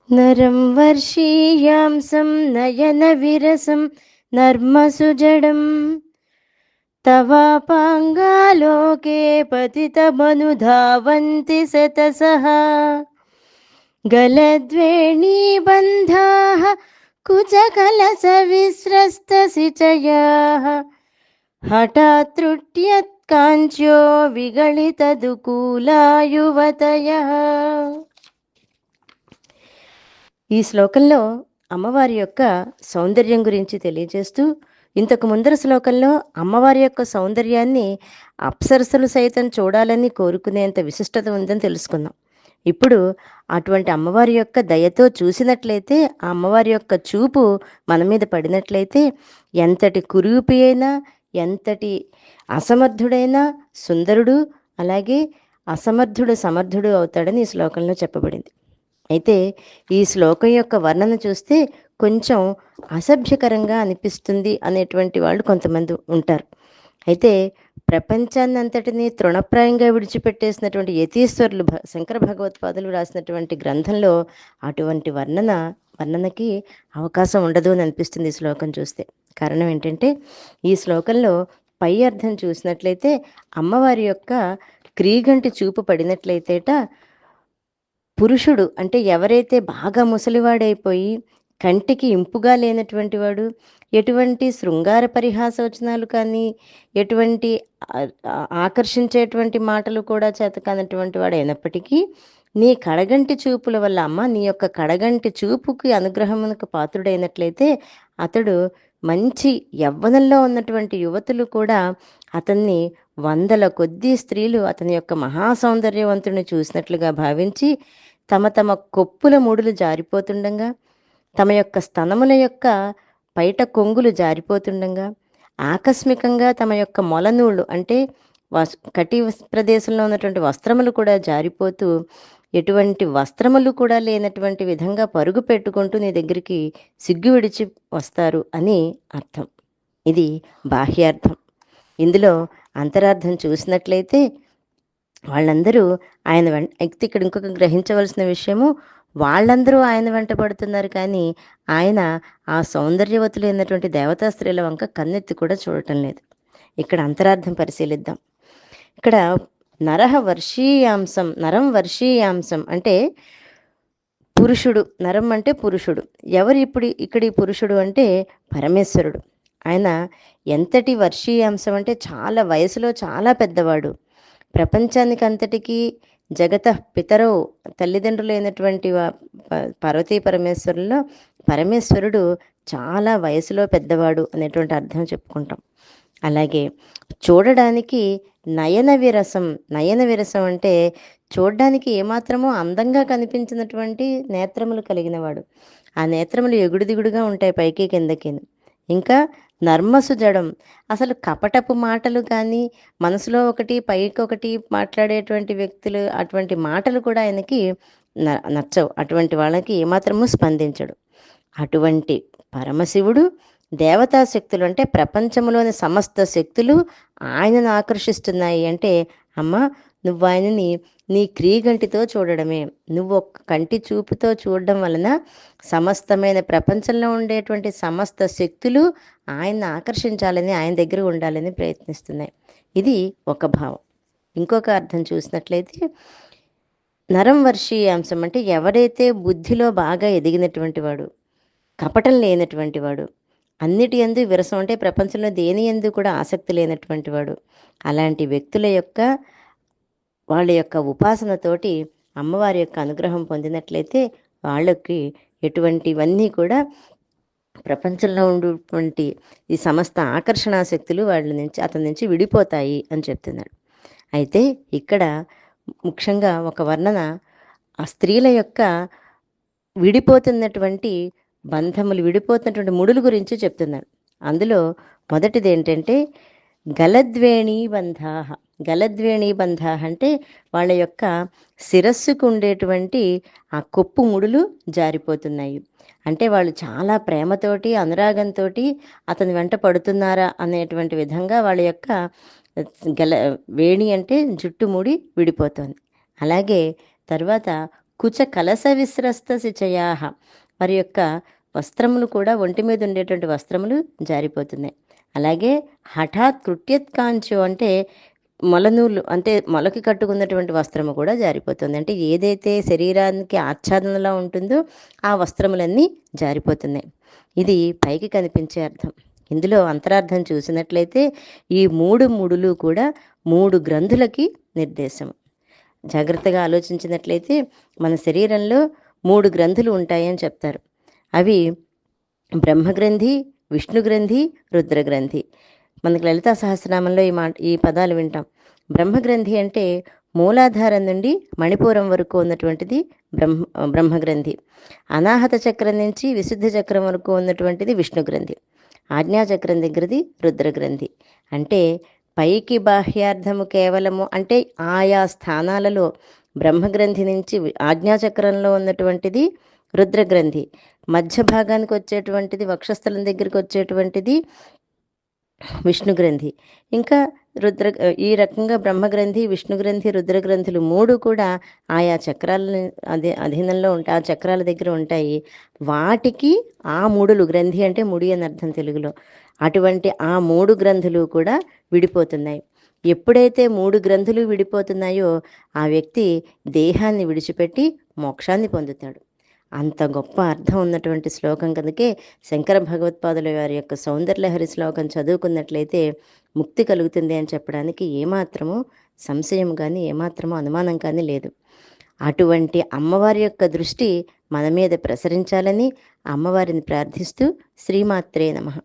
నరం వర్షీయాంసం నయన విరసం నర్మసుజడం తవాపాంగాలోకే పతితమనుధావంతి శతసః గలద్వేణీబంధాః కుచకలసవిస్రస్తసిచయాః హఠాత్త్రుట్యత్కాంచ్యో విగళితదుకూలా యువతయః. ఈ శ్లోకంలో అమ్మవారి యొక్క సౌందర్యం గురించి తెలియజేస్తూ, ఇంతకు ముందర శ్లోకంలో అమ్మవారి యొక్క సౌందర్యాన్ని అప్సరసలు సైతం చూడాలని కోరుకునేంత విశిష్టత ఉందని తెలుసుకుందాం. ఇప్పుడు అటువంటి అమ్మవారి యొక్క దయతో చూసినట్లయితే, ఆ అమ్మవారి యొక్క చూపు మన మీద పడినట్లయితే ఎంతటి కురూపి అయినా, ఎంతటి అసమర్థుడైనా సుందరుడు, అలాగే అసమర్థుడు సమర్థుడు అవుతాడని ఈ శ్లోకంలో చెప్పబడింది. అయితే ఈ శ్లోకం యొక్క వర్ణన చూస్తే కొంచెం అసభ్యకరంగా అనిపిస్తుంది అనేటువంటి వాళ్ళు కొంతమంది ఉంటారు. అయితే ప్రపంచాన్ని అంతటినీ తృణప్రాయంగా విడిచిపెట్టేసినటువంటి యతీశ్వరులు శంకర భగవత్పాదులు రాసినటువంటి గ్రంథంలో అటువంటి వర్ణనకి అవకాశం ఉండదు అని అనిపిస్తుంది ఈ శ్లోకం చూస్తే. కారణం ఏంటంటే, ఈ శ్లోకంలో పై అర్థం చూసినట్లయితే అమ్మవారి యొక్క క్రీగంటి చూపు పడినట్లయితేట పురుషుడు అంటే ఎవరైతే బాగా ముసలివాడైపోయి కంటికి ఇంపుగా లేనటువంటి వాడు, ఎటువంటి శృంగార పరిహాసవచనాలు కానీ, ఎటువంటి ఆకర్షించేటువంటి మాటలు కూడా చేత కానటువంటి వాడు అయినప్పటికీ, నీ కడగంటి చూపుల వల్ల అమ్మ నీ యొక్క కడగంటి చూపుకి అనుగ్రహమునకు పాత్రుడైనట్లయితే అతడు మంచి యవ్వనంలో ఉన్నటువంటి యువతులు కూడా అతన్ని వందల కొద్దీ స్త్రీలు అతని యొక్క మహాసౌందర్యవంతుడిని చూసినట్లుగా భావించి తమ తమ కొప్పుల ముడులు జారిపోతుండగా, తమ యొక్క స్తనముల యొక్క పైట కొంగులు జారిపోతుండగా, ఆకస్మికంగా తమ యొక్క మొలనూళ్ళు అంటే కటి ప్రదేశంలో ఉన్నటువంటి వస్త్రములు కూడా జారిపోతూ ఎటువంటి వస్త్రములు కూడా లేనటువంటి విధంగా పరుగు పెట్టుకుంటూ నీ దగ్గరికి సిగ్గు విడిచి వస్తారు అని అర్థం. ఇది బాహ్యార్థం. ఇందులో అంతరార్థం చూసినట్లయితే వాళ్ళందరూ ఆయన వెంట ఇక్కడ ఇంకొక గ్రహించవలసిన విషయము, వాళ్ళందరూ ఆయన వెంట పడుతున్నారు కానీ ఆయన ఆ సౌందర్యవతులు అయినటువంటి దేవతా స్త్రీల వంక కన్నెత్తి కూడా చూడటం లేదు. ఇక్కడ అంతరార్థం పరిశీలిద్దాం. ఇక్కడ నరం వర్షీయాంశం అంటే పురుషుడు, నరం అంటే పురుషుడు. ఎవరు ఇక్కడ ఈ పురుషుడు అంటే పరమేశ్వరుడు. ఆయన ఎంతటి వర్షీయాంశం అంటే చాలా వయసులో చాలా పెద్దవాడు. ప్రపంచానికి అంతటికీ జగత పితరో తల్లిదండ్రులైనటువంటి పార్వతీ పరమేశ్వరుల్లో పరమేశ్వరుడు చాలా వయసులో పెద్దవాడు అనేటువంటి అర్థం చెప్పుకుంటాం. అలాగే చూడడానికి నయన విరసం అంటే చూడడానికి ఏమాత్రమో అందంగా కనిపించినటువంటి నేత్రములు కలిగినవాడు. ఆ నేత్రములు ఎగుడు దిగుడుగా ఉంటాయి పైకి కిందకి. ఇంకా నర్మసు జడం, అసలు కపటపు మాటలు కానీ మనసులో ఒకటి పైకి ఒకటి మాట్లాడేటువంటి వ్యక్తులు అటువంటి మాటలు కూడా ఆయనకి నచ్చవు. అటువంటి వాళ్ళకి ఏమాత్రము స్పందించడు. అటువంటి పరమశివుడు దేవతా శక్తులు అంటే ప్రపంచంలోని సమస్త శక్తులు ఆయనను ఆకర్షిస్తున్నాయి అంటే, అమ్మ నువ్వు ఆయనని నీ క్రీగంటితో చూడడమే, నువ్వు ఒక్క కంటి చూపుతో చూడడం వలన సమస్తమైన ప్రపంచంలో ఉండేటువంటి సమస్త శక్తులు ఆయన్ని ఆకర్షించాలని, ఆయన దగ్గర ఉండాలని ప్రయత్నిస్తున్నాయి. ఇది ఒక భావం. ఇంకొక అర్థం చూసినట్లయితే నరం వర్షీయాంశం అంటే ఎవరైతే బుద్ధిలో బాగా ఎదిగినటువంటి వాడు, కపటం లేనటువంటి వాడు, అన్నిటి యందు విరసం అంటే ప్రపంచంలో దేని యందు కూడా ఆసక్తి లేనటువంటి వాడు, అలాంటి వ్యక్తుల యొక్క వాళ్ళ యొక్క ఉపాసనతోటి అమ్మవారి యొక్క అనుగ్రహం పొందినట్లయితే వాళ్ళకి ఎటువంటివన్నీ కూడా ప్రపంచంలో ఉన్నటువంటి ఈ సమస్త ఆకర్షణా శక్తులు అతని నుంచి విడిపోతాయి అని చెప్తున్నాడు. అయితే ఇక్కడ ముఖ్యంగా ఒక వర్ణన ఆ స్త్రీల యొక్క విడిపోతున్నటువంటి బంధములు, విడిపోతున్నటువంటి ముడుల గురించి చెప్తున్నాడు. అందులో మొదటిది ఏంటంటే గలద్వేణీ బంధాహ అంటే వాళ్ళ యొక్క శిరస్సుకు ఉండేటువంటి ఆ కొప్పు ముడులు జారిపోతున్నాయి. అంటే వాళ్ళు చాలా ప్రేమతోటి అనురాగంతో అతని వెంట పడుతున్నారా అనేటువంటి విధంగా వాళ్ళ యొక్క వేణి అంటే జుట్టు ముడి విడిపోతుంది. అలాగే తర్వాత కుచ కలస విస్రస్త శిచయాహ, వారి యొక్క వస్త్రములు కూడా ఒంటి మీద ఉండేటువంటి వస్త్రములు జారిపోతున్నాయి. అలాగే హఠాత్ కృట్యత్కాంచో అంటే మొలనూలు అంటే మొలకి కట్టుకున్నటువంటి వస్త్రము కూడా జారిపోతుంది. అంటే ఏదైతే శరీరానికి ఆచ్ఛాదనలా ఉంటుందో ఆ వస్త్రములన్నీ జారిపోతున్నాయి. ఇది పైకి కనిపించే అర్థం. ఇందులో అంతరార్థం చూసినట్లయితే ఈ 3 ముడులు కూడా 3 గ్రంథులకి నిర్దేశం. జాగ్రత్తగా ఆలోచించినట్లయితే మన శరీరంలో 3 గ్రంథులు ఉంటాయని చెప్తారు. అవి బ్రహ్మగ్రంథి, విష్ణుగ్రంథి, రుద్రగ్రంథి. మనకి లలితా సహస్రనామంలో ఈ పదాలు వింటాం. బ్రహ్మగ్రంథి అంటే మూలాధారం నుండి మణిపూరం వరకు ఉన్నటువంటిది బ్రహ్మగ్రంథి. అనాహత చక్రం నుంచి విశుద్ధ చక్రం వరకు ఉన్నటువంటిది విష్ణుగ్రంథి. ఆజ్ఞాచక్రం దగ్గరది రుద్రగ్రంథి. అంటే పైకి బాహ్యార్థము కేవలము అంటే ఆయా స్థానాలలో బ్రహ్మగ్రంథి నుంచి ఆజ్ఞాచక్రంలో ఉన్నటువంటిది రుద్రగ్రంథి, మధ్య భాగానికి వచ్చేటువంటిది వక్షస్థలం దగ్గరికి వచ్చేటువంటిది విష్ణుగ్రంథి. ఇంకా ఈ రకంగా బ్రహ్మగ్రంథి, విష్ణుగ్రంథి, రుద్రగ్రంథులు 3 కూడా ఆయా చక్రాల అధీనంలో ఉంటాయి, ఆ చక్రాల దగ్గర ఉంటాయి. వాటికి ఆ ముడులు, గ్రంథి అంటే ముడి అని అర్థం తెలుగులో, అటువంటి ఆ 3 గ్రంథులు కూడా విడిపోతున్నాయి. ఎప్పుడైతే 3 గ్రంథులు విడిపోతున్నాయో ఆ వ్యక్తి దేహాన్ని విడిచిపెట్టి మోక్షాన్ని పొందుతాడు. అంత గొప్ప అర్థం ఉన్నటువంటి శ్లోకం కనుకే శంకర భగవత్పాదుల వారి యొక్క సౌందర్యలహరి శ్లోకం చదువుకున్నట్లయితే ముక్తి కలుగుతుంది అని చెప్పడానికి ఏమాత్రమూ సంశయం కానీ ఏమాత్రమూ అనుమానం కానీ లేదు. అటువంటి అమ్మవారి యొక్క దృష్టి మన మీద ప్రసరించాలని అమ్మవారిని ప్రార్థిస్తూ శ్రీమాత్రే నమః.